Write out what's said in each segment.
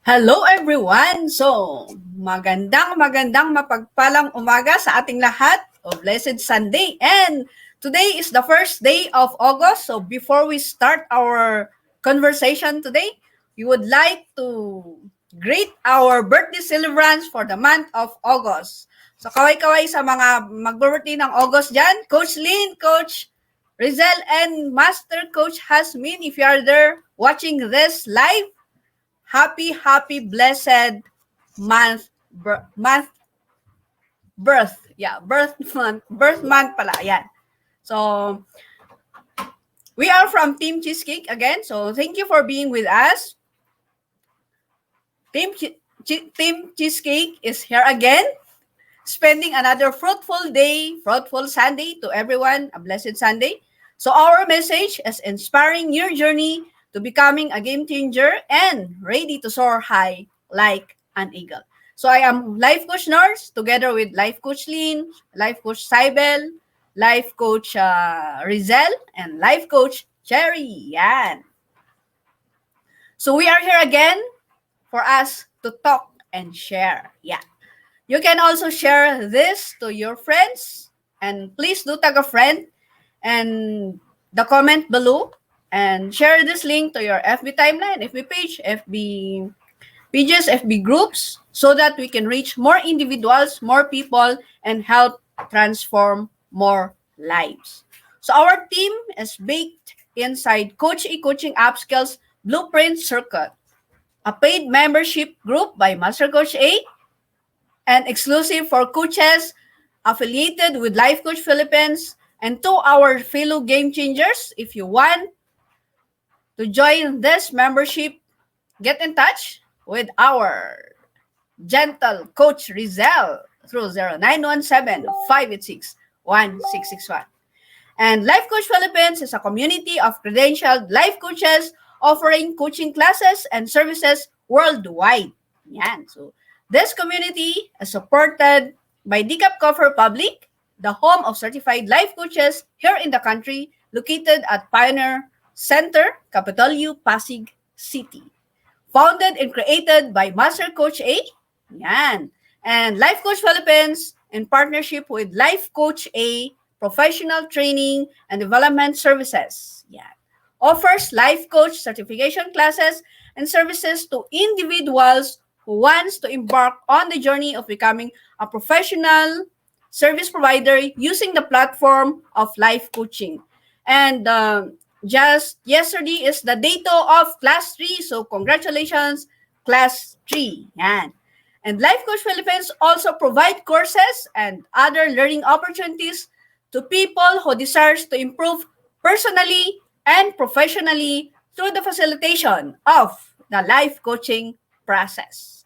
Hello everyone! So, magandang mapagpalang umaga sa ating lahat of Blessed Sunday. And today is the first day of August. So, before we start our conversation today, we would like to greet our birthday celebrants for the month of August. So, kaway-kaway sa mga mag-birthday ng August dyan. Coach Lynn, Coach Rizal, and Master Coach Hasmin, if you are there watching this live, happy blessed month birth month pala, ayan. So we are from Team Cheesecake again, so thank you for being with us. Team Cheesecake is here again, spending another fruitful day, fruitful Sunday to everyone, a blessed Sunday. So our message is inspiring your journey to becoming a game changer and ready to soar high like an eagle. So I am Life Coach Nurse together with Life Coach Lynn, Life Coach Cybel, Life Coach Rizal, and Life Coach Cherry. Yan. So we are here again for us to talk and share. Yeah. You can also share this to your friends, and please do tag a friend and the comment below and share this link to your FB timeline, FB page, FB pages, FB groups, so that we can reach more individuals, more people, and help transform more lives. So our team is baked inside Coach E Coaching Upskills Blueprint Circuit, a paid membership group by Master Coach A, and exclusive for coaches affiliated with Life Coach Philippines. And to our fellow game changers, if you want to join this membership, get in touch with our gentle Coach Rizal through 0917-586-1661. And Life Coach Philippines is a community of credentialed life coaches offering coaching classes and services worldwide. Yan. So, this community is supported by DCAP Cover Public, the home of certified life coaches here in the country, located at Pioneer Center, Capital U, Pasig City. Founded and created by Master Coach A, yan, and Life Coach Philippines in partnership with Life Coach A Professional Training and Development Services. Yan. Offers life coach certification classes and services to individuals who wants to embark on the journey of becoming a professional service provider using the platform of life coaching. And just yesterday is the date of Class 3, so congratulations, Class 3. Yan. And Life Coach Philippines also provide courses and other learning opportunities to people who desires to improve personally and professionally through the facilitation of the life coaching process.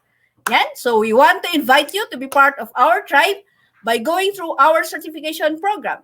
Yan. So we want to invite you to be part of our tribe by going through our certification program.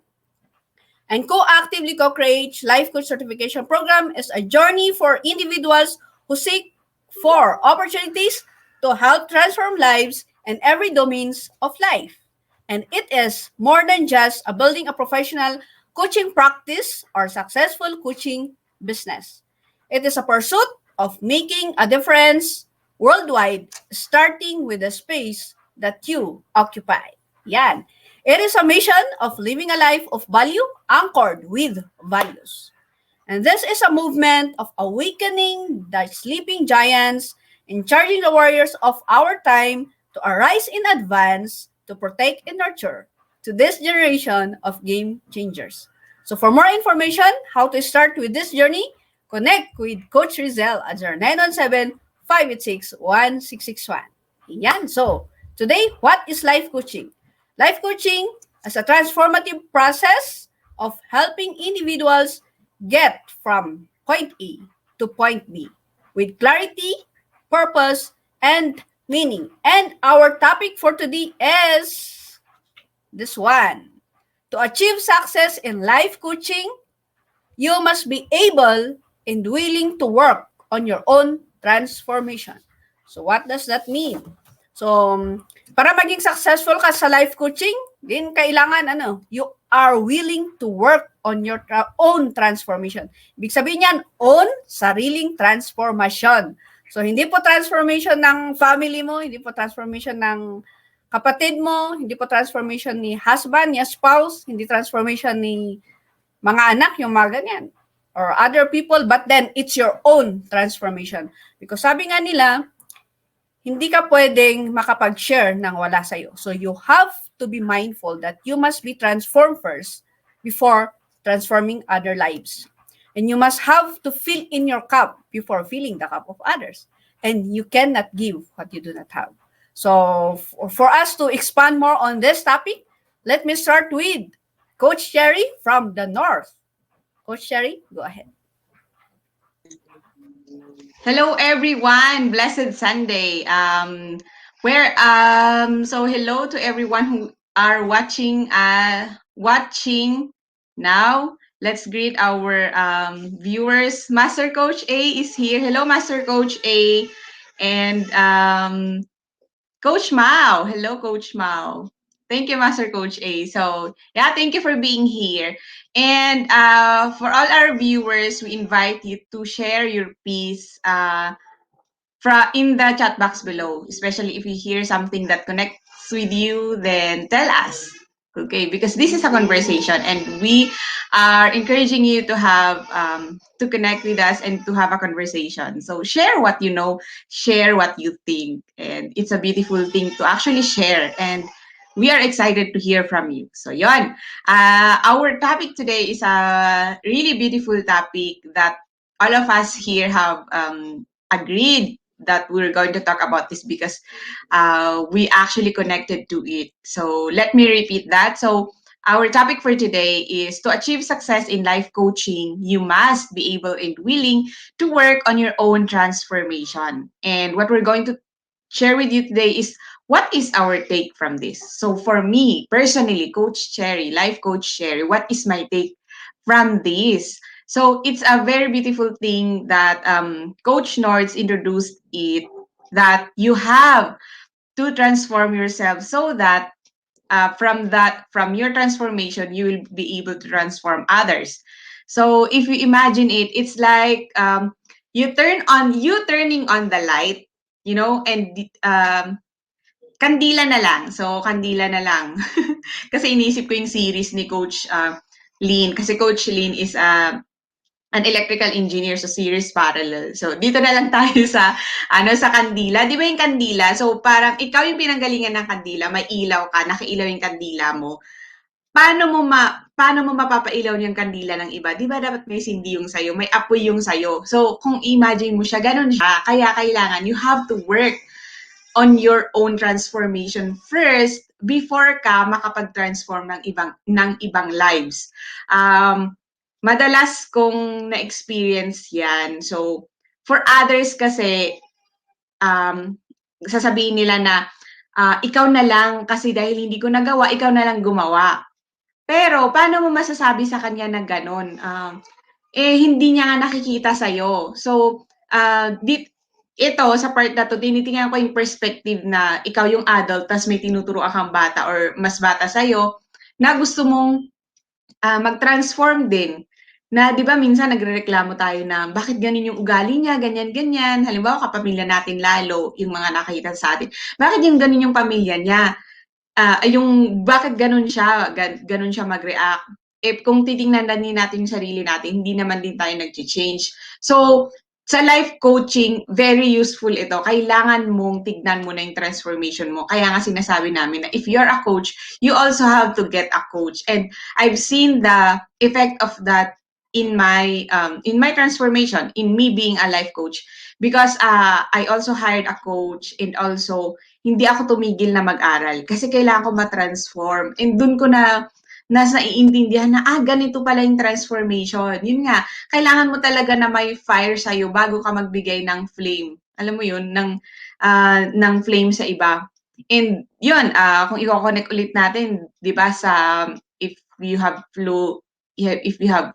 And co-actively co-create Life Coach Certification Program is a journey for individuals who seek for opportunities to help transform lives in every domains of life. And it is more than just a building a professional coaching practice or successful coaching business. It is a pursuit of making a difference worldwide, starting with the space that you occupy. Yan. It is a mission of living a life of value anchored with values. And this is a movement of awakening the sleeping giants and charging the warriors of our time to arise in advance to protect and nurture to this generation of game changers. So for more information, how to start with this journey, connect with Coach Rizal at 0917-586-1661. Yan. So today, what is life coaching? Life coaching is a transformative process of helping individuals get from point A to point B with clarity, purpose, and meaning. And our topic for today is this one. To achieve success in life coaching, you must be able and willing to work on your own transformation. So what does that mean? So, para maging successful ka sa life coaching, din kailangan you are willing to work on your own transformation. Ibig sabihin yan, own sariling transformation. So, hindi po transformation ng family mo, hindi po transformation ng kapatid mo, hindi po transformation ni husband, ni spouse, hindi transformation ni mga anak, yung mga ganyan. Or other people, but then it's your own transformation. Because sabi nga nila, hindi ka pwedeng makapag-share ng wala sa'yo. So you have to be mindful that you must be transformed first before transforming other lives. And you must have to fill in your cup before filling the cup of others. And you cannot give what you do not have. So for us to expand more on this topic, let me start with Coach Jerry from the North. Coach Jerry, go ahead. Hello, everyone. Blessed Sunday. So hello to everyone who are watching now. Let's greet our viewers. Master Coach A is here. Hello, Master Coach A, and Coach Mao. Hello, Coach Mao. Thank you, Master Coach A. So, yeah, thank you for being here. And for all our viewers, we invite you to share your piece in the chat box below. Especially if you hear something that connects with you, then tell us. Okay, because this is a conversation and we are encouraging you to have to connect with us and to have a conversation. So share what you know, share what you think, and it's a beautiful thing to actually share. And we are excited to hear from you. So yon, our topic today is a really beautiful topic that all of us here have agreed that we're going to talk about this because we actually connected to it. So let me repeat that. So our topic for today is to achieve success in life coaching, you must be able and willing to work on your own transformation. And what we're going to share with you today is what is our take from this. So for me, personally, Coach Cherry, Life Coach Cherry, what is my take from this? So it's a very beautiful thing that Coach Nords introduced it, that you have to transform yourself so that from your transformation you will be able to transform others. So if you imagine it, it's like you turning on the light, and kandila na lang. So kandila na lang. Kasi inisip ko yung series ni Coach Lynn, kasi Coach Lynn is an electrical engineer sa series parallel. So, dito na lang tayo sa kandila. Di ba yung kandila? So, parang ikaw yung pinanggalingan ng kandila, may ilaw ka, nakailaw yung kandila mo. Paano mo mapapailaw yung kandila ng iba? Di ba dapat may sindi yung sayo, may apoy yung sayo. So, kung imagine mo siya, ganun siya. Kaya kailangan, you have to work on your own transformation first before ka makapag-transform ng ibang lives. Madalas kong na-experience yan. So, for others kasi, sasabihin nila na, ikaw na lang kasi dahil hindi ko nagawa, ikaw na lang gumawa. Pero, paano mo masasabi sa kanya na gano'n? Hindi niya nga nakikita sa'yo. So, ito, sa part na to, tinitingnan ko yung perspective na ikaw yung adult, tas may tinuturuan kang bata or mas bata sa'yo, na gusto mong mag-transform din. Na 'di ba minsan nagrereklamo tayo na bakit ganun yung ugali niya, ganyan-ganyan. Halimbawa kapamilya natin lalo, yung mga nakakita sa atin. Bakit yung ganun yung pamilya niya? Yung bakit ganun siya mag-react. Kung titingnan din natin yung sarili natin, hindi naman din tayo nag-change. So, sa life coaching, very useful ito. Kailangan mong tignan mo na yung transformation mo. Kaya nga sinasabi namin na if you're a coach, you also have to get a coach. And I've seen the effect of that in my transformation, in me being a life coach. Because I also hired a coach and also hindi ako tumigil na mag-aral kasi kailangan ko ma-transform. And dun ko na naiintindihan na, ganito pala yung transformation. Yun nga, kailangan mo talaga na may fire sa'yo bago ka magbigay ng flame. Alam mo yun, ng flame sa iba. And yun, kung i-connect ulit natin, di ba, sa if you have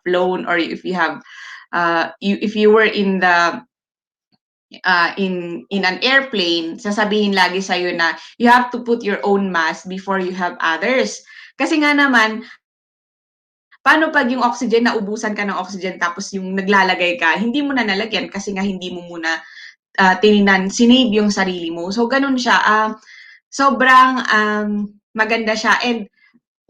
flown or if you have, if you were in the in an airplane, sasabihin lagi sa'yo na you have to put your own mask before you have others. Kasi nga naman, paano pag yung oxygen, naubusan ka ng oxygen tapos yung naglalagay ka, hindi mo na nalagyan kasi nga hindi mo muna sinave yung sarili mo. So, ganun siya. Sobrang maganda siya. And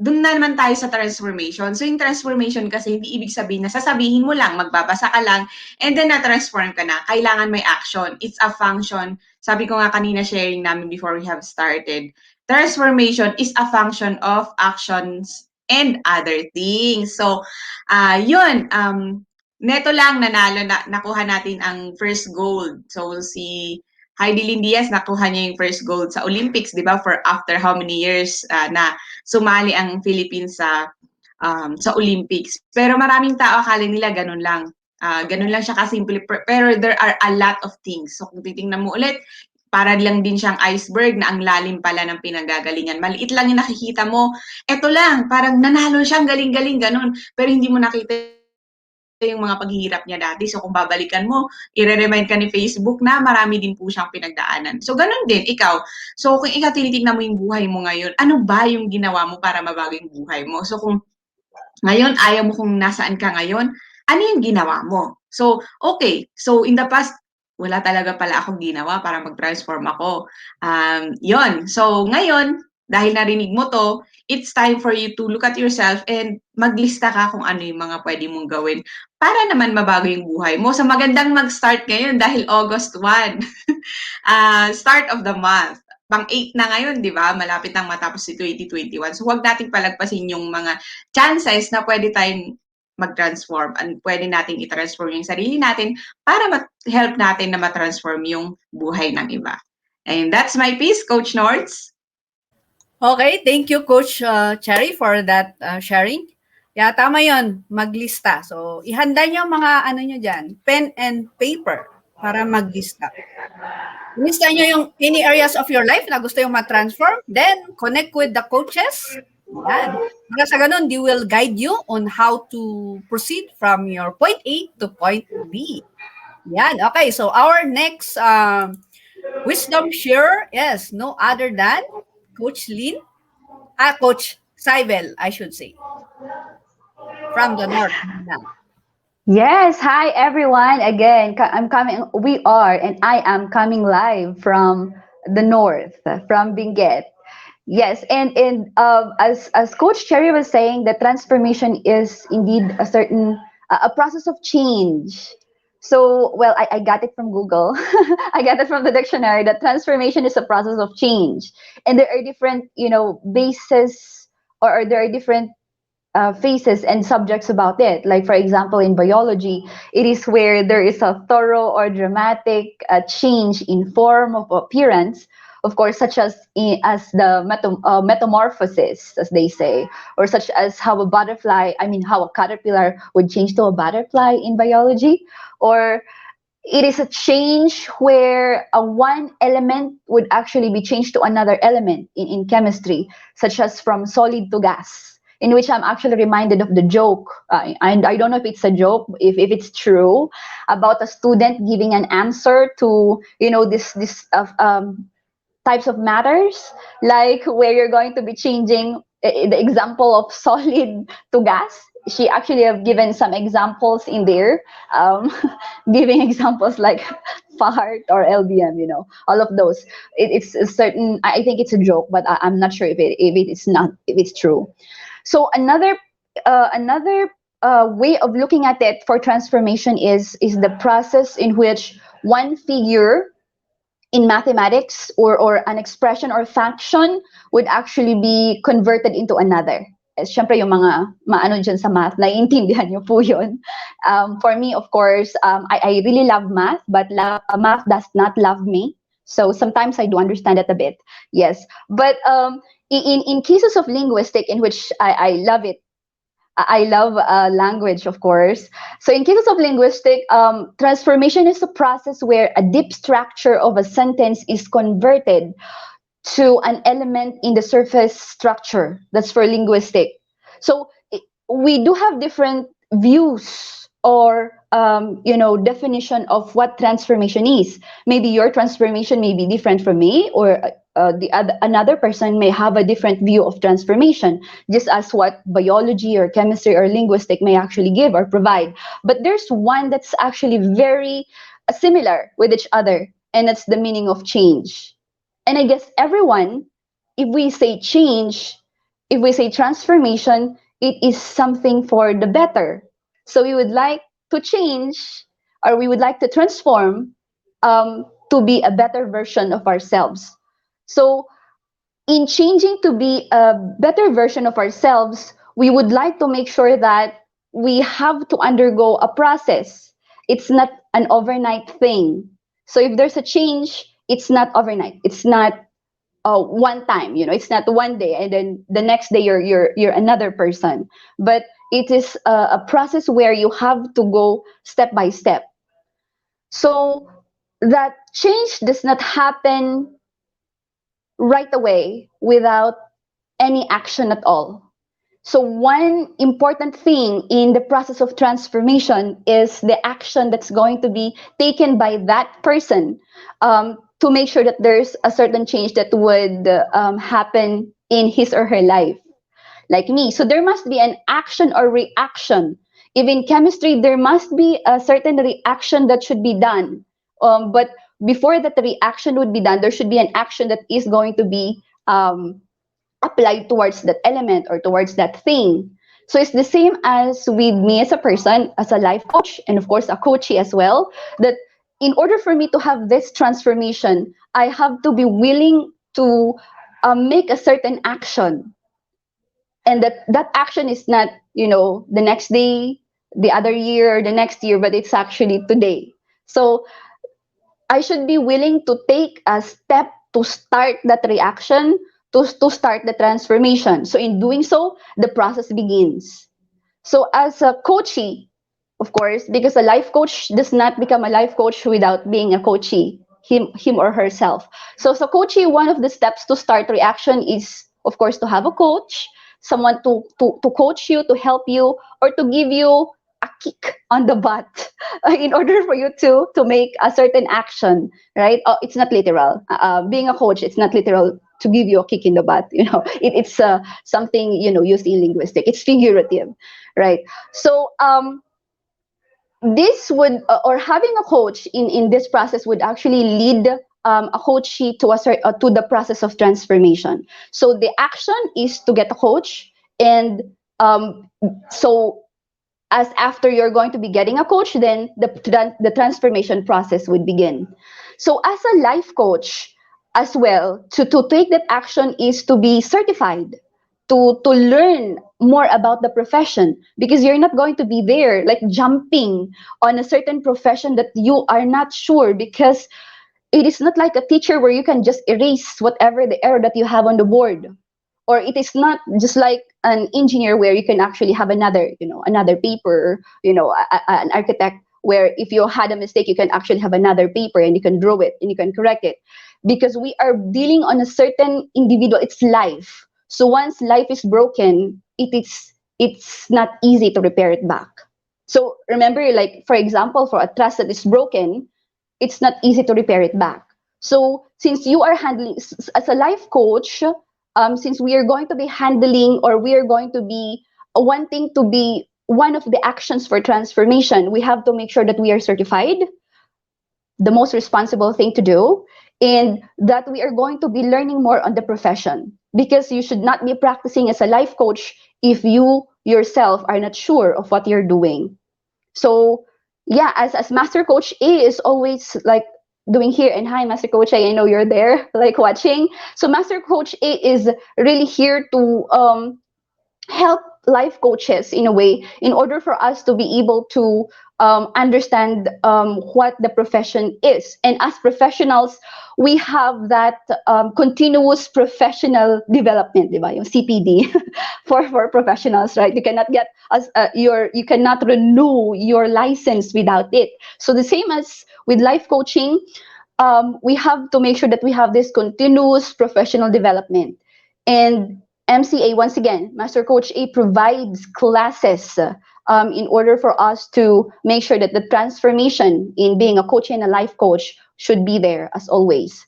doon na naman tayo sa transformation. So, yung transformation kasi hindi ibig sabihin na sasabihin mo lang, magbabasa ka lang, and then na-transform ka na. Kailangan may action. It's a function. Sabi ko nga kanina sharing namin before we have started, transformation is a function of actions and other things. So, yun. Neto lang, nakuha natin ang first gold. So, si Heidi Lynn Diaz, nakuha niya yung first gold sa Olympics, di ba? For after how many years na sumali ang Philippines sa Olympics. Pero maraming tao akala nila ganun lang. Ganun lang siya kasimple. Pero there are a lot of things. So kung titingnan mo ulit, para lang din siyang iceberg na ang lalim pala ng pinagagalingan. Maliit lang yung nakikita mo. Eto lang, parang nanalo siya, galing-galing, ganun. Pero hindi mo nakita yung mga paghihirap niya dati. So kung babalikan mo, i-remind ka ni Facebook na marami din po siyang pinagdaanan. So ganun din, ikaw. So kung ikaw tinitignan mo yung buhay mo ngayon, ano ba yung ginawa mo para mabago yung buhay mo? So kung ngayon ayaw mo kung nasaan ka ngayon, ano yung ginawa mo? So, okay. So in the past, wala talaga pala akong ginawa para mag-transform ako. Yon. So ngayon, dahil narinig mo to, it's time for you to look at yourself and maglista ka kung ano yung mga pwede mong gawin para naman mabago yung buhay mo. So magandang mag-start ngayon dahil August 1, start of the month. Pang-8 na ngayon, di ba? Malapit nang matapos si 2021. So huwag nating palagpasin yung mga chances na pwede tayong mag-transform and pwede nating i-transform yung sarili natin para help natin na ma-transform yung buhay ng iba. And that's my piece, Coach Nords. Okay, thank you, Coach Cherry, for that sharing. Yeah, tama yon, maglista. So, ihanda niyo mga ano niyo dyan, pen and paper para maglista. Lista niyo yung any areas of your life na gusto yung ma-transform, then connect with the coaches. Yan. Para sa ganun, they will guide you on how to proceed from your point A to point B. Yan. Okay, so our next wisdom share is no other than Coach Lynn, Coach Saibel, I should say, from the North. Yes, hi everyone. Again, we are, and I am coming live from the north, from Benguet. Yes, and as Coach Cherry was saying, the transformation is indeed a process of change. So, well, I got it from Google. I got it from the dictionary that transformation is a process of change, and there are different, bases, or there are different phases and subjects about it. Like, for example, in biology, it is where there is a thorough or dramatic change in form of appearance, of course, such as the metamorphosis, as they say, or such as how a caterpillar would change to a butterfly in biology, or it is a change where one element would actually be changed to another element in chemistry, such as from solid to gas, in which I'm actually reminded of the joke, and I don't know if it's a joke, if it's true, about a student giving an answer to, this types of matters, like where you're going to be changing the example of solid to gas. She actually have given some examples in there, giving examples like fart or LBM, all of those. It's a certain, I think it's a joke, but I'm not sure if it's true. So another way of looking at it for transformation is the process in which one figure in mathematics or an expression or function would actually be converted into another. Siyempre, yung mga maano dyan sa math, naiintindihan niyo po yun. For me, of course, I really love math, but math does not love me. So sometimes I do understand it a bit. Yes. But in cases of linguistic, in which I love it, I love language, of course. So in cases of linguistic, transformation is a process where a deep structure of a sentence is converted to an element in the surface structure. That's for linguistic. So we do have different views or definition of what transformation is. Maybe your transformation may be different from me, or another person may have a different view of transformation, just as what biology or chemistry or linguistic may actually give or provide. But there's one that's actually very similar with each other, and that's the meaning of change. And I guess everyone, if we say change, if we say transformation, it is something for the better. So we would like to change, or we would like to transform, to be a better version of ourselves. So in changing to be a better version of ourselves, we would like to make sure that we have to undergo a process. It's not an overnight thing. So if there's a change, it's not overnight. It's not one time. It's not one day and then the next day you're another person. But it is a process where you have to go step by step. So that change does not happen right away without any action at all. So, one important thing in the process of transformation is the action that's going to be taken by that person, to make sure that there's a certain change that would happen in his or her life, like me. So, there must be an action or reaction. If in chemistry, there must be a certain reaction that should be done. But before that reaction would be done, there should be an action that is going to be applied towards that element or towards that thing. So it's the same as with me as a person, as a life coach, and of course a coachee as well, that in order for me to have this transformation, I have to be willing to make a certain action. And that action is not, the next day, the other year, the next year, but it's actually today. So I should be willing to take a step to start that reaction, to start the transformation. So in doing so, the process begins. So as a coachee, of course, because a life coach does not become a life coach without being a coachee, him or herself. So as a coachee, one of the steps to start reaction is, of course, to have a coach, someone to coach you, to help you, or to give you a kick on the butt in order for you to make a certain action, right? It's not literal. Being a coach, it's not literal to give you a kick in the butt. It's something used in linguistic. It's figurative, right? So this would or having a coach in this process would actually lead a coachee to the process of transformation. So the action is to get a coach, and so as after you're going to be getting a coach, then the transformation process would begin. So as a life coach as well, to take that action is to be certified, to learn more about the profession, because you're not going to be there like jumping on a certain profession that you are not sure, because it is not like a teacher where you can just erase whatever the error that you have on the board, or it is not just like an engineer where you can actually have another paper, an architect where if you had a mistake you can actually have another paper and you can draw it and you can correct it, because we are dealing on a certain individual. It's life. So once life is broken, it's not easy to repair it back. So remember, like for example, for a trust that is broken, it's not easy to repair it back. So since you are handling as a life coach, since we are going to be handling, or we are going to be wanting to be one of the actions for transformation, we have to make sure that we are certified, the most responsible thing to do, and that we are going to be learning more on the profession, because you should not be practicing as a life coach if you yourself are not sure of what you're doing. So yeah, as Master Coach A is always like doing here, and hi Master Coach A, I know you're there like watching. So Master Coach A is really here to help life coaches in a way, in order for us to be able to understand what the profession is. And as professionals, we have that continuous professional development, diba? Yung CPD for professionals, right? You cannot get you cannot renew your license without it. So the same as with life coaching, we have to make sure that we have this continuous professional development. And MCA, once again, Master Coach A provides classes in order for us to make sure that the transformation in being a coach and a life coach should be there as always.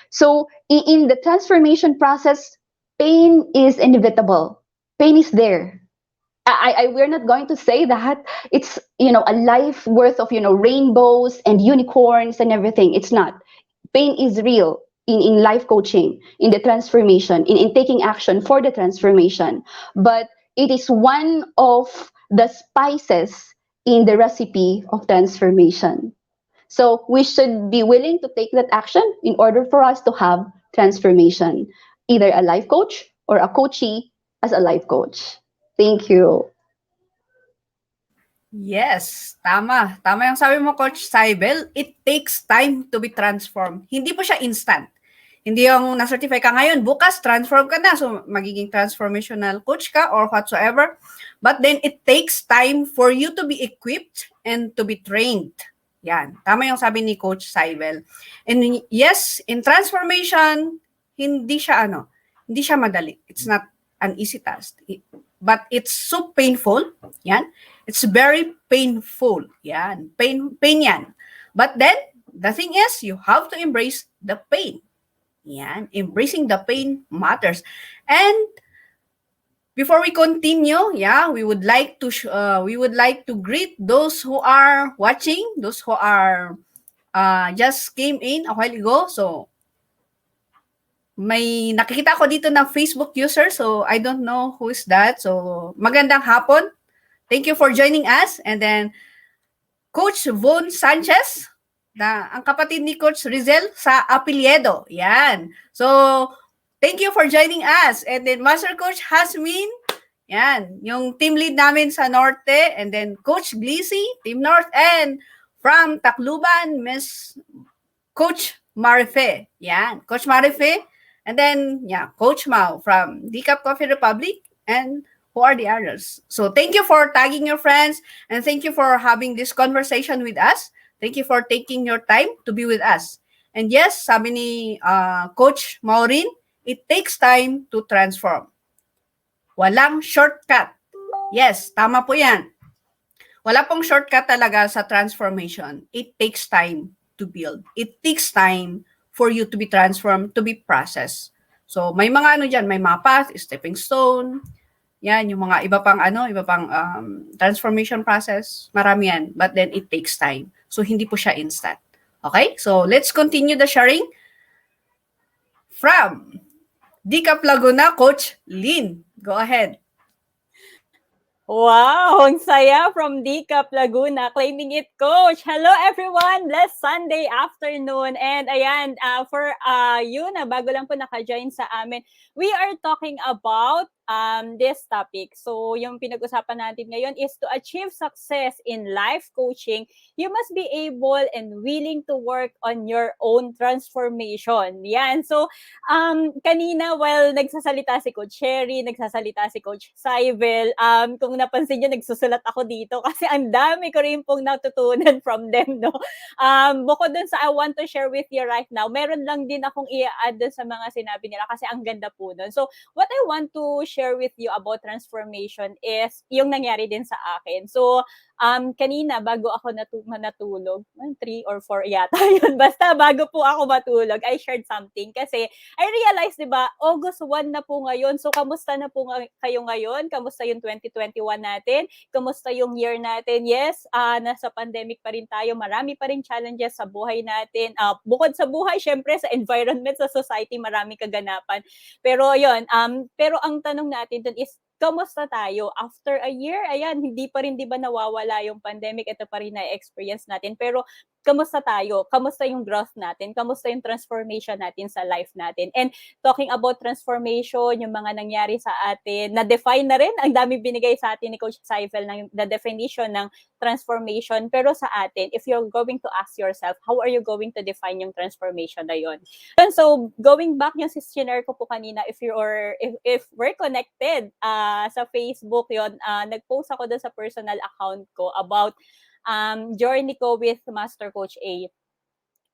So in the transformation process, pain is inevitable. Pain is there. we're not going to say that it's, a life worth of, rainbows and unicorns and everything. It's not. Pain is real in life coaching, in the transformation, in taking action for the transformation. But it is one of the spices in the recipe of transformation. So we should be willing to take that action in order for us to have transformation, either a life coach or a coachee as a life coach. Thank you. Yes, tama. Tama yung sabi mo, Coach Saibel. It takes time to be transformed. Hindi po siya instant. Hindi yung na-certify ka ngayon, bukas transform ka na. So, magiging transformational coach ka or whatsoever. But then, it takes time for you to be equipped and to be trained. Yan. Tama yung sabi ni Coach Saibel. And yes, in transformation, hindi siya madali. It's not an easy task. But it's so painful. Yan. It's very painful. Yan. Pain yan. But then, the thing is, you have to embrace the pain. Yan. Embracing the pain matters. And before we continue, we would like to greet those who are watching, those who are just came in a while ago. So, may nakikita ko dito na Facebook user. So, I don't know who is that. So, magandang hapon. Thank you for joining us. And then, Coach Von Sanchez, ang kapatid ni Coach Rizel sa Apelyedo. Yan. So, thank you for joining us. And then, Master Coach Hasmin, yan, yung team lead namin sa Norte. And then, Coach Glissy, Team North. And from Tacloban, Miss Coach Marife. Yan, Coach Marife. And then, Coach Mau from Decaf Coffee Republic. And who are the others? So, thank you for tagging your friends. And thank you for having this conversation with us. Thank you for taking your time to be with us. And yes, sabi ni Coach Maureen, it takes time to transform. Walang shortcut. Yes, tama po yan. Wala pong shortcut talaga sa transformation. It takes time to build. It takes time for you to be transformed, to be processed. So, may mga dyan, may mga path, stepping stone, yan, yung mga iba pang transformation process, marami yan. But then, it takes time. So, hindi po siya instant. Okay? So, let's continue the sharing. From Decaf Laguna, Coach Lynn. Go ahead. Wow, ang saya from Decaf Laguna, claiming it, Coach. Hello everyone, blessed Sunday afternoon. And ayan, for you na bago lang po naka-join sa amin, we are talking about this topic. So, yung pinag-usapan natin ngayon is to achieve success in life coaching, you must be able and willing to work on your own transformation. Yan. So, kanina, while nagsasalita si Coach Sherry, nagsasalita si Coach Saibel, kung napansin nyo, nagsusulat ako dito kasi ang dami ko rin pong natutunan from them, no? Bukod dun sa I want to share with you right now, meron lang din akong i-add dun sa mga sinabi nila kasi ang ganda po dun. So, what I want to share with you about transformation is yung nangyari din sa akin. So, kanina, bago ako natulog, 3 or 4 yata yun. Basta bago po ako matulog, I shared something kasi I realized, di ba, August 1 na po ngayon. So, kamusta na po kayo ngayon? Kamusta yung 2021 natin? Kamusta yung year natin? Yes, nasa pandemic pa rin tayo. Marami pa rin challenges sa buhay natin. Bukod sa buhay, syempre, sa environment, sa society, marami kaganapan. Pero yun, pero ang tanong natin dun is, kamusta tayo? After a year, ayan, hindi pa rin, di ba, nawawala yung pandemic, ito pa rin na-experience natin. Pero, kamusta tayo? Kamusta yung growth natin? Kamusta yung transformation natin sa life natin? And talking about transformation, yung mga nangyari sa atin, na-define na rin, ang dami binigay sa atin ni Coach Saifel ng the definition ng transformation. Pero sa atin, if you're going to ask yourself, how are you going to define yung transformation na yun? And so, going back yung sinare ko po kanina, if we're connected sa Facebook yon, nag-post ako doon sa personal account ko about journey ko with Master Coach A.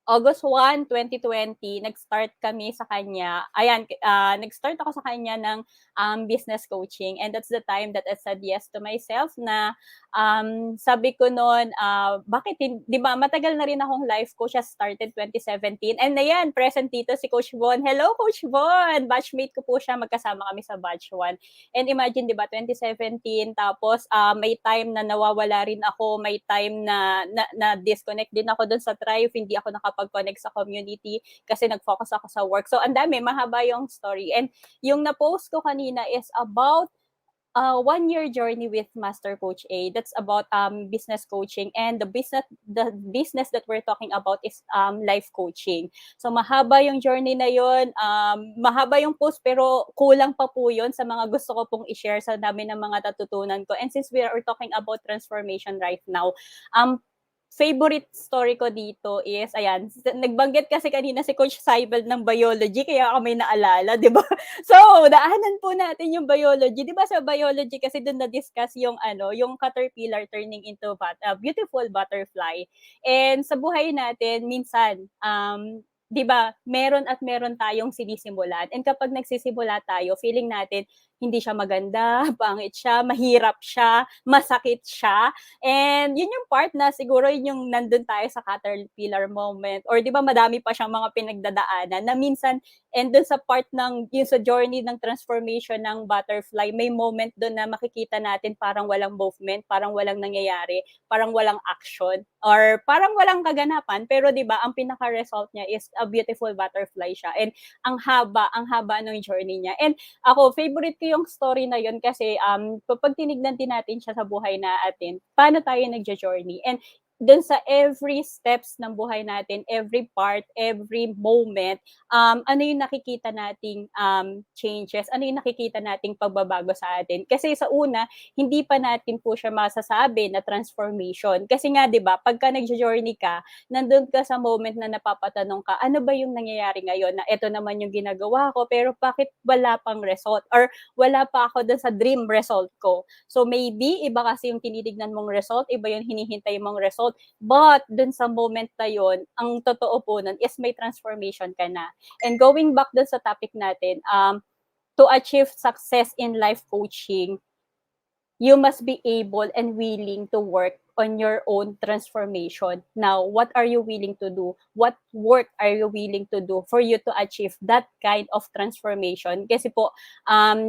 August 1, 2020, nag-start kami sa kanya. Ayan, nag-start ako sa kanya ng business coaching. And that's the time that I said yes to myself na sabi ko noon, bakit, di ba, matagal na rin akong life coach. I started 2017. And ayan, present dito si Coach Von. Hello, Coach Von! Batchmate ko po siya. Magkasama kami sa batch 1. And imagine, di ba, 2017, tapos may time na nawawala rin ako, may time na disconnect din ako dun sa Thrive, hindi ako nakapag-connect sa community kasi nag-focus ako sa work. So, ang dami, mahaba yung story. And yung na-post ko kanina is about 1-year journey with Master Coach A. That's about business coaching, and the business that we're talking about is life coaching. So mahaba yung journey na yun, mahaba yung post pero kulang pa po yun sa mga gusto ko pong i-share sa dami ng mga natutunan ko. And since we are talking about transformation right now, favorite story ko dito is, ayan, nagbanggit kasi kanina si Coach Saibel ng biology, kaya ako may naalala, di ba? So, daanan po natin yung biology. Di ba sa biology kasi doon na-discuss yung, yung caterpillar turning into a beautiful butterfly. And sa buhay natin, minsan, di ba, meron at meron tayong sinisimulan. And kapag nagsisimula tayo, feeling natin, hindi siya maganda, pangit siya, mahirap siya, masakit siya. And yun yung part na siguro yun yung nandun tayo sa caterpillar moment. Or di ba madami pa siyang mga pinagdadaanan na minsan, and dun sa part ng, yung sa journey ng transformation ng butterfly, may moment dun na makikita natin parang walang movement, parang walang nangyayari, parang walang action, or parang walang kaganapan. Pero di ba ang pinaka-result niya is a beautiful butterfly siya. And ang haba ng journey niya. And ako, favorite ko yung story na yun kasi kapag tinignan din natin siya sa buhay natin, paano tayo nagja-journey. And dun sa every steps ng buhay natin, every part, every moment, ano yung nakikita nating changes, ano yung nakikita nating pagbabago sa atin. Kasi sa una, hindi pa natin po siya masasabi na transformation. Kasi nga, di ba, pagka nagja-journey ka, nandun ka sa moment na napapatanong ka, ano ba yung nangyayari ngayon na ito naman yung ginagawa ko, pero bakit wala pang result? Or wala pa ako dun sa dream result ko. So maybe, iba kasi yung tinitignan mong result, iba yung hinihintay mong result. But dun sa moment na yun, ang totoo po nun is may transformation ka na. And going back dun sa topic natin, to achieve success in life coaching, you must be able and willing to work on your own transformation. Now, what are you willing to do? What work are you willing to do for you to achieve that kind of transformation? Kasi po,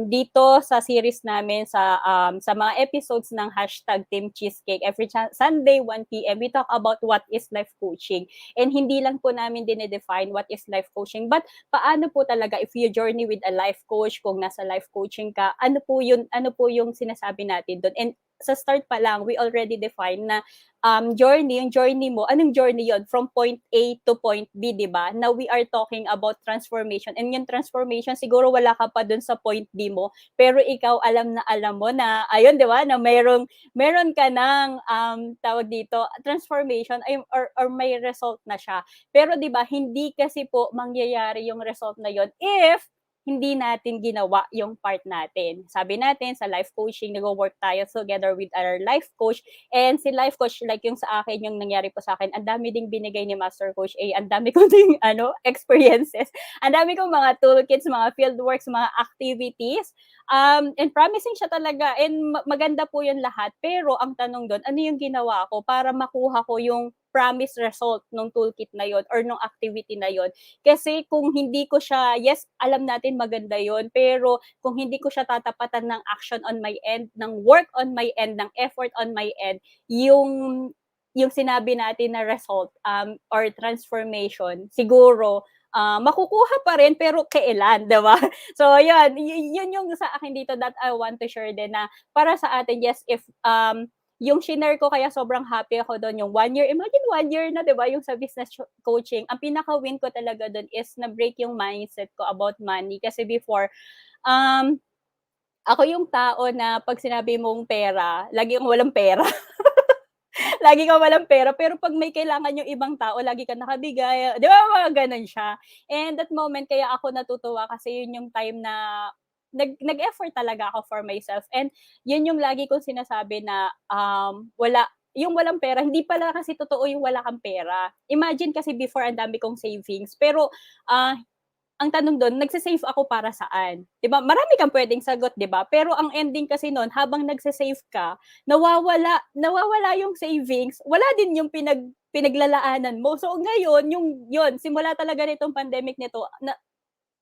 dito sa series namin, sa mga episodes ng hashtag Team Cheesecake, every Sunday, 1 p.m., we talk about what is life coaching. And hindi lang po namin dinedefine what is life coaching, but paano po talaga if you journey with a life coach, kung nasa life coaching ka, ano po yung sinasabi natin doon. And sa start pa lang, we already define na yung journey mo, anong journey yon from point A to point B, di ba? Now we are talking about transformation. And yung transformation, siguro wala ka pa dun sa point B mo, pero ikaw alam mo na, ayun, di ba, na meron ka ng, tawag dito, transformation, or may result na siya. Pero di ba, hindi kasi po mangyayari yung result na yon if hindi natin ginawa yung part natin. Sabi natin, sa life coaching, nag-work tayo together with our life coach. And si life coach, like yung sa akin, yung nangyari po sa akin, ang dami ding binigay ni Master Coach A. Ang dami ko ding experiences. Ang dami kong mga toolkits, mga fieldworks, mga activities. And promising siya talaga. And maganda po yun lahat. Pero ang tanong doon, ano yung ginawa ko para makuha ko yung promised result ng toolkit na yon or ng activity na yon. Kasi kung hindi ko siya, yes, alam natin maganda yon, pero kung hindi ko siya tatapatan ng action on my end, ng work on my end, ng effort on my end, yung sinabi natin na result or transformation, siguro makukuha pa rin, pero kailan, diba? So, yun yung sa akin dito that I want to share din na para sa atin, yes, if yung shinare ko, kaya sobrang happy ako doon, yung 1 year, imagine 1 year na, diba, yung sa business coaching, ang pinaka-win ko talaga doon is na-break yung mindset ko about money, kasi before, ako yung tao na pag sinabi mong pera, lagi kang walang pera. Lagi kang walang pera, pero pag may kailangan yung ibang tao, lagi ka nakabigay, di ba, mga ganun siya. And that moment, kaya ako natutuwa kasi yun yung time na nag-effort talaga ako for myself. And yun yung lagi kong sinasabi na yung walang pera, hindi pala kasi totoo yung wala kang pera. Imagine kasi before ang dami kong savings, pero ang tanong doon, nagse-save ako para saan? 'Di ba? Marami kang pwedeng sagot, 'di ba? Pero ang ending kasi noon, habang nagse-save ka, nawawala yung savings, wala din yung pinaglalaanan mo. So ngayon, yun, simula talaga nitong pandemic nito,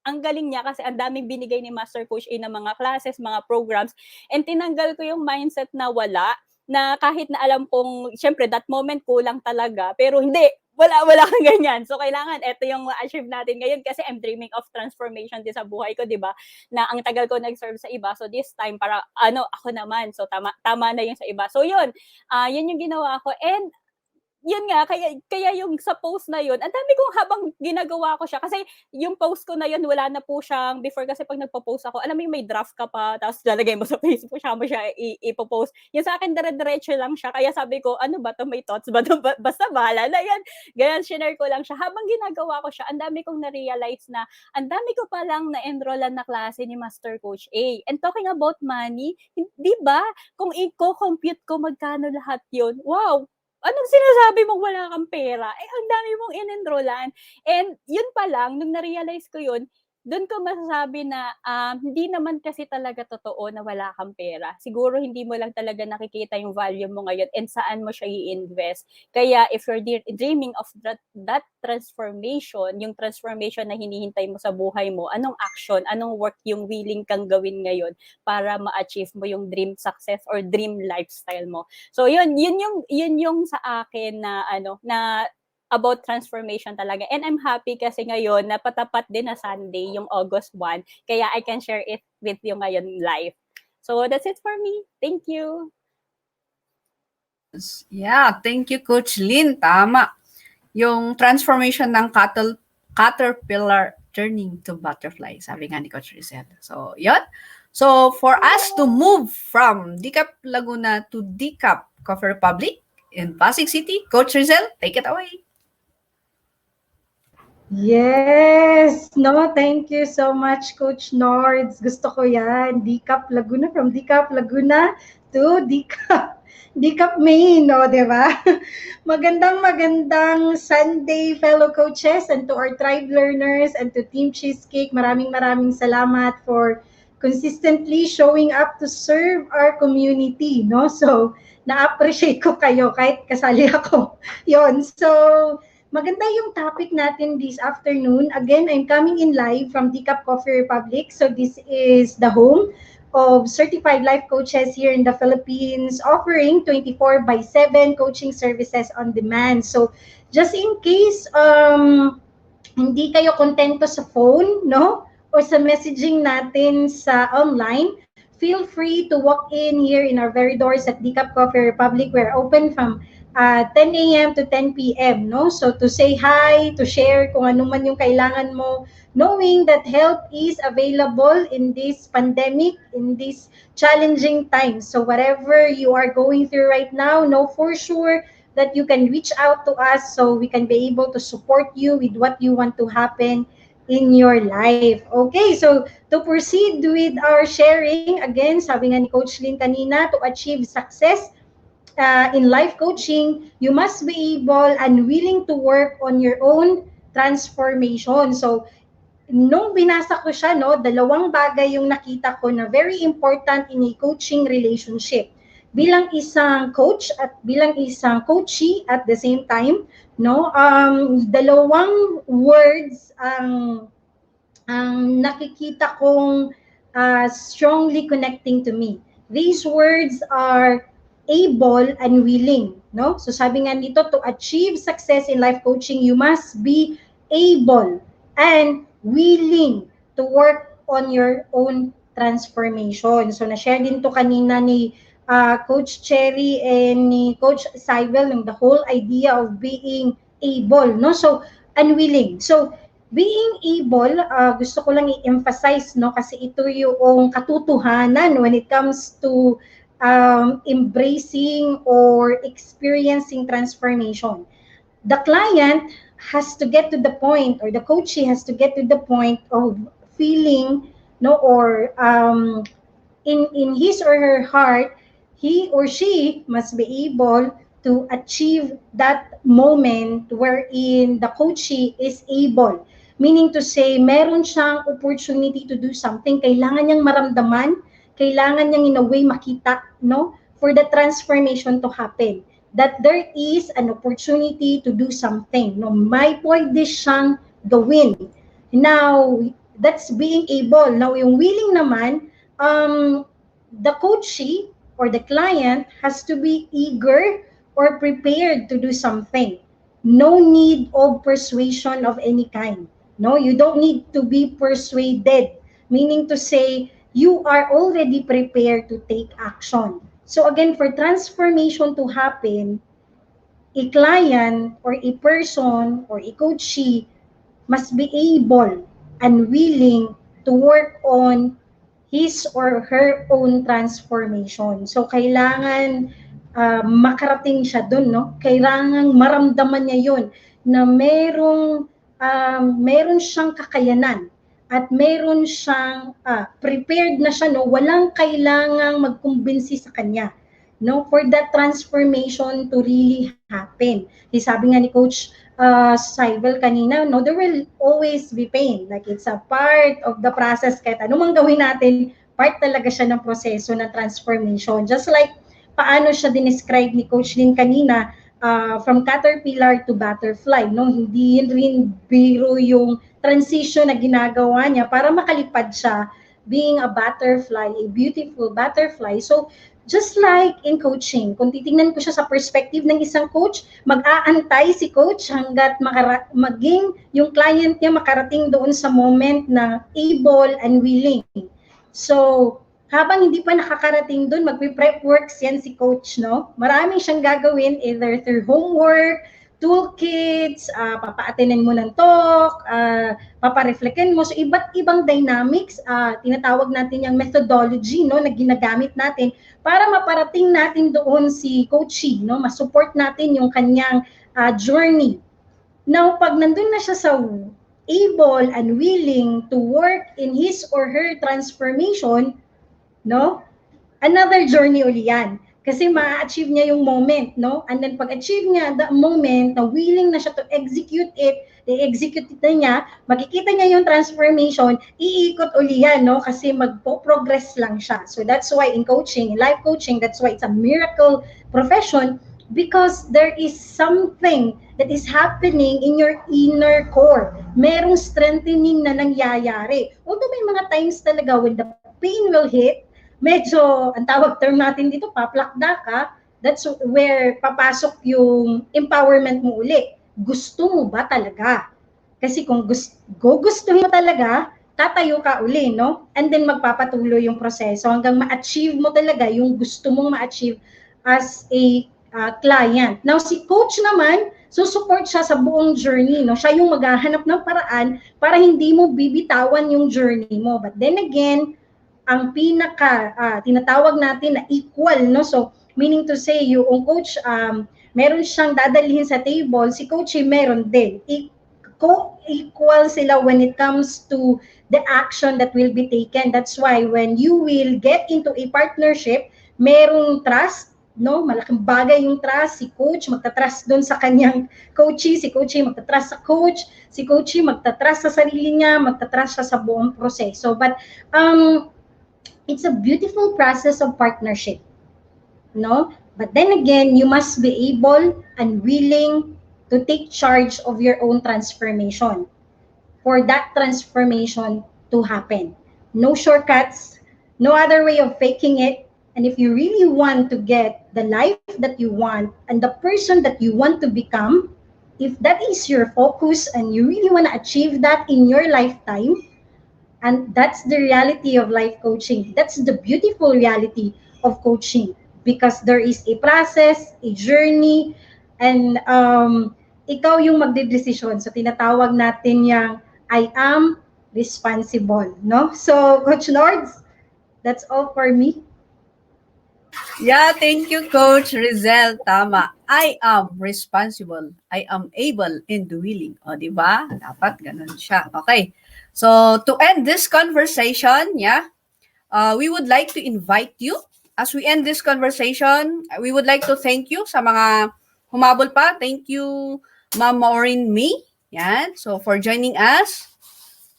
ang galing niya kasi ang daming binigay ni Master Coach A ng mga classes, mga programs, and tinanggal ko yung mindset na wala, na kahit na alam kong, syempre, that moment kulang talaga, pero hindi, wala kang ganyan. So, kailangan, eto yung ma-achieve natin ngayon kasi I'm dreaming of transformation din sa buhay ko, di ba? Na ang tagal ko nag-serve sa iba. So, this time, para, ako naman. So, tama na yung sa iba. So, yun yung ginawa ko. And, yun nga, kaya yung sa post na yun, ang dami kong habang ginagawa ko siya. Kasi yung post ko na yun, wala na po siyang, before kasi pag nagpo-post ako, alam mo yung may draft ka pa, tapos lalagay mo sa Facebook, siya mo siya ipopost. Yung sa akin, dire-diretso lang siya. Kaya sabi ko, ano ba to, may thoughts ba to? Basta bahala na yan. Ganyan, shinare ko lang siya. Habang ginagawa ko siya, ang dami kong na-realize na, ang dami ko palang na-enrollan na klase ni Master Coach A. And talking about money, di ba? Kung i-compute ko magkano lahat yun, wow, anong sinasabi mong wala kang pera? Ang dami mong in-enrollan. And yun pa lang, nung na-realize ko yun, doon ko masasabi na hindi naman kasi talaga totoo na wala kang pera. Siguro hindi mo lang talaga nakikita yung value mo ngayon and saan mo siya i-invest. Kaya if you're dreaming of that transformation, yung transformation na hinihintay mo sa buhay mo, anong action, anong work yung willing kang gawin ngayon para ma-achieve mo yung dream success or dream lifestyle mo. So yun yung sa akin na na about transformation talaga. And I'm happy kasi ngayon napatapat din na Sunday, yung August 1, kaya I can share it with you ngayon live. So that's it for me. Thank you. Yeah, thank you, Coach Lynn. Tama. Yung transformation ng caterpillar turning to butterfly, sabi nga ni Coach Rizel. So, yun. So, for us to move from DCAP Laguna to DCAP Coffee Republic in Pasig City, Coach Rizel, take it away. Yes, no, thank you so much, Coach Nords. Gusto ko yan. DCAP Laguna, from DCAP Laguna to DCAP Maine, no, di ba? Magandang Sunday, fellow coaches, and to our tribe learners, and to Team Cheesecake. Maraming salamat for consistently showing up to serve our community, no? So, na-appreciate ko kayo kahit kasali ako. Yon. So, maganda yung topic natin this afternoon. Again, I'm coming in live from DCAP Coffee Republic. So this is the home of certified life coaches here in the Philippines, offering 24/7 coaching services on demand. So just in case hindi kayo kontento sa phone, no? Or sa messaging natin sa online, feel free to walk in here in our very doors at DCAP Coffee Republic. We're open from 10 a.m. to 10 p.m. No? So to say hi, to share kung ano man yung kailangan mo, knowing that help is available in this pandemic, in this challenging times. So whatever you are going through right now, know for sure that you can reach out to us so we can be able to support you with what you want to happen in your life. Okay, so to proceed with our sharing, again, sabi nga ni Coach Lynn kanina, to achieve success in life coaching, you must be able and willing to work on your own transformation. So, nung binasa ko siya, no, dalawang bagay yung nakita ko na very important in a coaching relationship. Bilang isang coach at bilang isang coachee at the same time, no, dalawang words ang nakikita kong strongly connecting to me. These words are able and willing, no? So sabi nga dito, to achieve success in life coaching, you must be able and willing to work on your own transformation. So na-share din to kanina ni Coach Cherry and ni Coach Cybel, yung the whole idea of being able, no? So unwilling. So being able, gusto ko lang i-emphasize, no, kasi ito yung katotohanan when it comes to embracing or experiencing transformation. The client has to get to the point, or the coachee has to get to the point of feeling, no, or in his or her heart, he or she must be able to achieve that moment wherein the coachee is able. Meaning to say, meron siyang opportunity to do something. Kailangan niyang maramdaman, kailangan niyang in a way makita, no? For the transformation to happen. That there is an opportunity to do something. No? May pwede siyang gawin. Now, that's being able. Now, yung willing naman, the coachee or the client has to be eager or prepared to do something. No need of persuasion of any kind. No, you don't need to be persuaded. Meaning to say, you are already prepared to take action. So again, for transformation to happen, a client or a person or a coachee must be able and willing to work on his or her own transformation. So, kailangan makarating siya dun, no? Kailangan maramdaman niya yun na meron siyang kakayanan at meron siyang prepared na siya, no? Walang kailangang magkumbinsi sa kanya, no? For that transformation to really happen. Sabi nga ni Coach Saibel kanina, no, there will always be pain. Like it's a part of the process. Kahit anumang gawin natin, part talaga siya ng proseso ng transformation. Just like paano siya dinescribe ni Coach Lynn kanina, from caterpillar to butterfly. No? Hindi rin biro yung transition na ginagawa niya para makalipad siya being a butterfly, a beautiful butterfly. So, just like in coaching, kung titingnan ko siya sa perspective ng isang coach, mag-aantay si coach hanggat maging yung client niya makarating doon sa moment na able and willing. So, habang hindi pa nakakarating doon, magpe-prep works yan si coach, no? Maraming siyang gagawin either through homework, toolkits, papa-attenan mo ng talk, papa-reflectin mo. So, iba't ibang dynamics, tinatawag natin yung methodology, no, na ginagamit natin para maparating natin doon si coachee, no, ma-support natin yung kanyang journey. Now, pag nandun na siya sa able and willing to work in his or her transformation, no, another journey uli yan. Kasi ma-achieve niya yung moment, no? And then pag-achieve niya the moment na willing na siya to execute it, i-execute na niya, makikita niya yung transformation, iikot uli yan, no? Kasi magpo-progress lang siya. So that's why in coaching, in life coaching, that's why it's a miracle profession because there is something that is happening in your inner core. Merong strengthening na nangyayari. Although may mga times talaga when the pain will hit, medyo, ang tawag term natin dito, paplakda ka, that's where papasok yung empowerment mo uli. Gusto mo ba talaga? Kasi kung gustuhin mo talaga, tatayo ka uli, no? And then magpapatuloy yung proseso hanggang ma-achieve mo talaga yung gusto mong ma-achieve as a client. Now, si coach naman, support siya sa buong journey, no? Siya yung maghahanap ng paraan para hindi mo bibitawan yung journey mo. But then again, ang pinaka tinatawag natin na equal, no? So meaning to say yung coach meron siyang dadalhin sa table, si coach meron din. Co-equal sila when it comes to the action that will be taken. That's why when you will get into a partnership, merong trust, no? Malaking bagay yung trust. Si coach magta-trust doon sa kanyang coachee, si coachee magta-trust sa coach, si coachee magta-trust sa sarili niya, magta-trust siya sa buong proseso. But it's a beautiful process of partnership, no? But then again, you must be able and willing to take charge of your own transformation for that transformation to happen. No shortcuts, no other way of faking it. And if you really want to get the life that you want and the person that you want to become, if that is your focus and you really want to achieve that in your lifetime, and that's the reality of life coaching. That's the beautiful reality of coaching because there is a process, a journey, and ikaw yung magdedesisyon. So tinatawag natin yung I am responsible, no? So Coach Nords, that's all for me. Yeah, thank you, Coach Rizel. Tama. I am responsible. I am able and willing. O, di ba? Dapat ganun siya. Okay. So, to end this conversation, we would like to invite you as we end this conversation, we would like to thank you sa mga humabol pa. Thank you, Ma'am Maureen May. Yan. So, for joining us.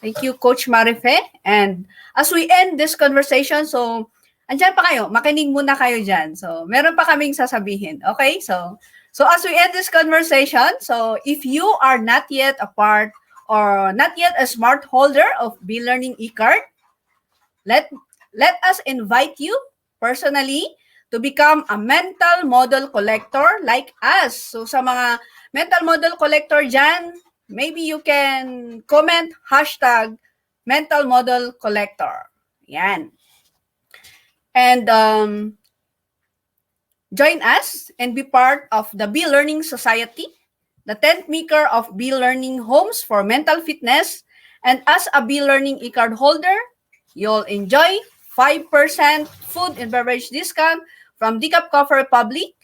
Thank you, Coach Marife. And as we end this conversation, so, andyan pa kayo. Makinig muna kayo dyan. So, meron pa kaming sasabihin. Okay? So as we end this conversation, so if you are not yet a part or not yet a smart holder of B-Learning e-card, let us invite you personally to become a mental model collector like us. So sa mga mental model collector dyan, maybe you can comment hashtag mental model collector. Yan. And join us and be part of the B-Learning Society, the tent maker of B-Learning homes for mental fitness. And as a B-Learning e-card holder, you'll enjoy 5% food and beverage discount from Decaf Coffee Republic,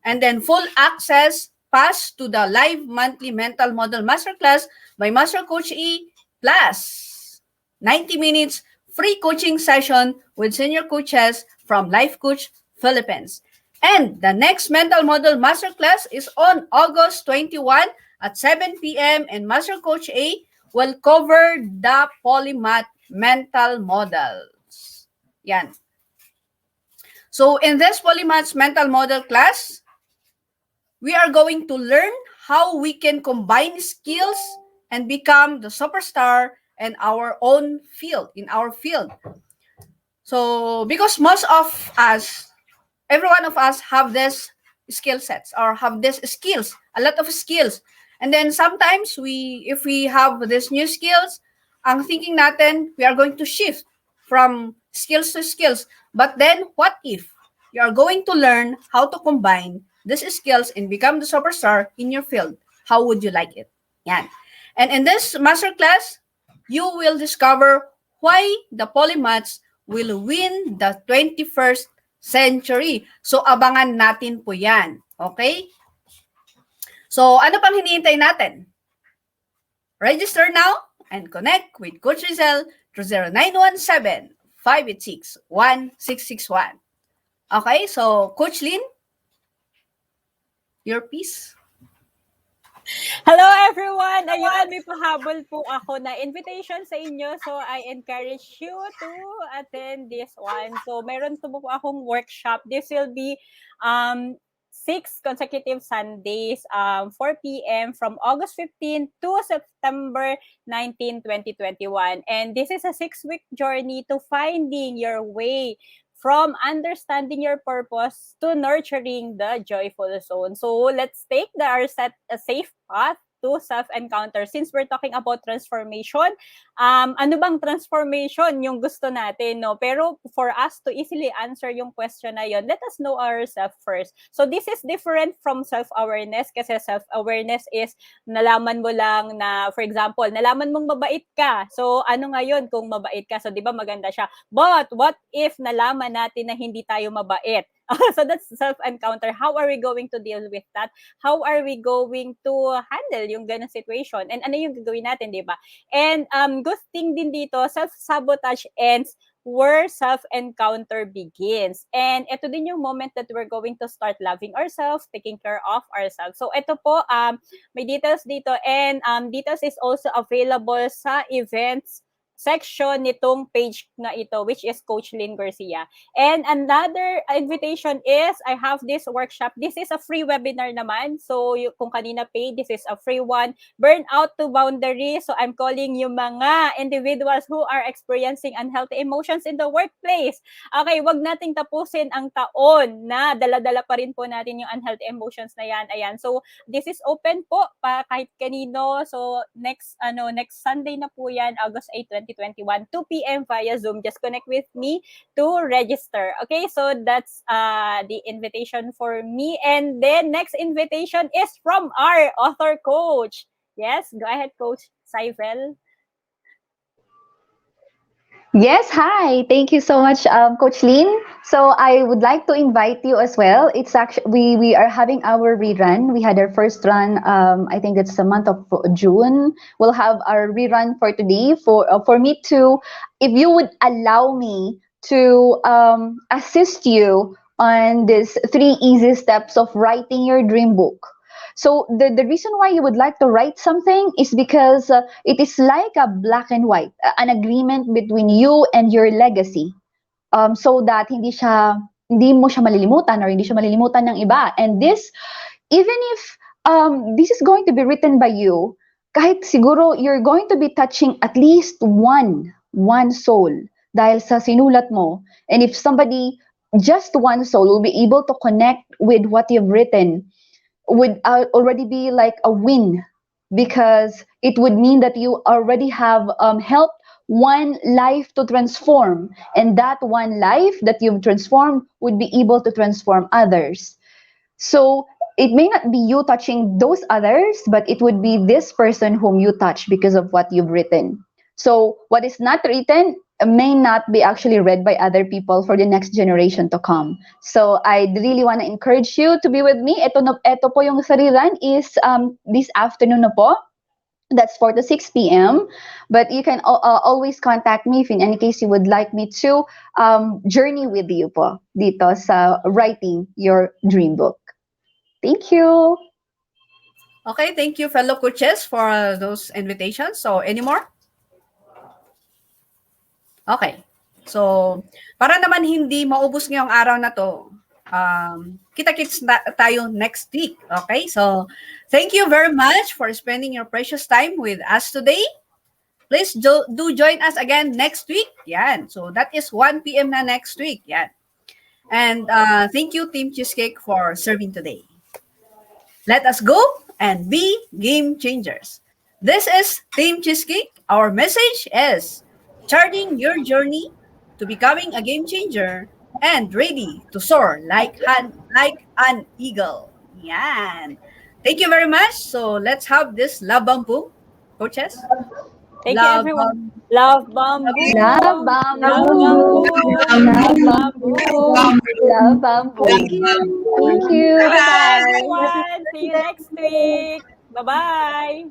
and then full access pass to the live monthly mental model masterclass by Master Coach E, plus 90 minutes free coaching session with senior coaches from Life Coach Philippines. And the next Mental Model Masterclass is on August 21 at 7 p.m. and Master Coach A will cover the Polymath Mental Models. Yan. So in this Polymath's Mental Model class, we are going to learn how we can combine skills and become the superstar in our own field, So because most of us, every one of us have this skill sets or have this skills, a lot of skills. And then sometimes if we have these new skills, ang thinking natin, we are going to shift from skills to skills. But then what if you are going to learn how to combine these skills and become the superstar in your field? How would you like it? Yan. And in this masterclass, you will discover why the polymaths will win the 21st century. So, abangan natin po yan. Okay? So, ano pang hinihintay natin? Register now and connect with Coach Rizal through 0917-586-1661. Okay? So, Coach Lynn, your piece. Hello everyone! Ayun, may pahabol po ako na invitation sa inyo. So, I encourage you to attend this one. So, meron po akong workshop. This will be 6 consecutive Sundays, 4 p.m. from August 15 to September 19, 2021. And this is a 6-week journey to finding your way from understanding your purpose to nurturing the joyful zone. So let's take our safe path to self-encounter. Since we're talking about transformation, ano bang transformation yung gusto natin, no? Pero for us to easily answer yung question na yun, let us know ourselves first. So this is different from self-awareness kasi self-awareness is nalaman mo lang na, for example, nalaman mong mabait ka. So ano ngayon kung mabait ka? So di ba maganda siya? But what if nalaman natin na hindi tayo mabait? So that's self-encounter. How are we going to deal with that? How are we going to handle yung ganung situation? And ano yung gagawin natin, di ba? And good thing din dito, self-sabotage ends where self-encounter begins. And ito din yung moment that we're going to start loving ourselves, taking care of ourselves. So ito po, may details dito. And details is also available sa events section nitong page na ito, which is Coach Lynn Garcia. And another invitation is, I have this workshop. This is a free webinar naman. So, kung kanina paid, this is a free one. Burnout to boundaries. So, I'm calling yung mga individuals who are experiencing unhealthy emotions in the workplace. Okay, wag nating tapusin ang taon na dala-dala pa rin po natin yung unhealthy emotions na yan. Ayan. So, this is open po pa kahit kanino. So, next Sunday na po yan, August 8, 2021, 2 p.m. via Zoom. Just connect with me to register. Okay, so that's the invitation for me. And then next invitation is from our author coach. Yes, go ahead, Coach Saivel. Yes, hi. Thank you so much, Coach Lynn. So I would like to invite you as well. It's actually we are having our rerun. We had our first run. I think it's the month of June. We'll have our rerun for today. For me to, if you would allow me to assist you on these 3 easy steps of writing your dream book. So the reason why you would like to write something is because it is like a black and white, an agreement between you and your legacy. So that hindi mo siya malilimutan or hindi siya malilimutan ng iba. And this, even if this is going to be written by you, kahit siguro you're going to be touching at least one soul dahil sa sinulat mo. And if somebody, just one soul will be able to connect with what you've written, would already be like a win, because it would mean that you already have helped one life to transform, and that one life that you've transformed would be able to transform others. So it may not be you touching those others, but it would be this person whom you touch because of what you've written. So what is not written may not be actually read by other people for the next generation to come. So I really want to encourage you to be with me. Ito po yung sariran is this afternoon na po. That's 4 to 6 p.m. But you can always contact me if in any case you would like me to journey with you po dito sa writing your dream book. Thank you. Okay, thank you, fellow coaches, for those invitations. So, any more? Okay. So, para naman hindi maubos ngayong araw na to, kita-kits tayo next week. Okay? So, thank you very much for spending your precious time with us today. Please do join us again next week. Yan. So, that is 1 p.m. na next week. Yan. And thank you, Team Cheesecake, for serving today. Let us go and be game changers. This is Team Cheesecake. Our message is charting your journey to becoming a game changer and ready to soar like an eagle. Yan. Thank you very much. So let's have this love bomb boom, coaches. Thank you, everyone. Love bomb. Love bomb. Love bomb. Love bomb. Love bomb. Thank you. Bye, Bye-bye. everyone. See you next week. Bye-bye.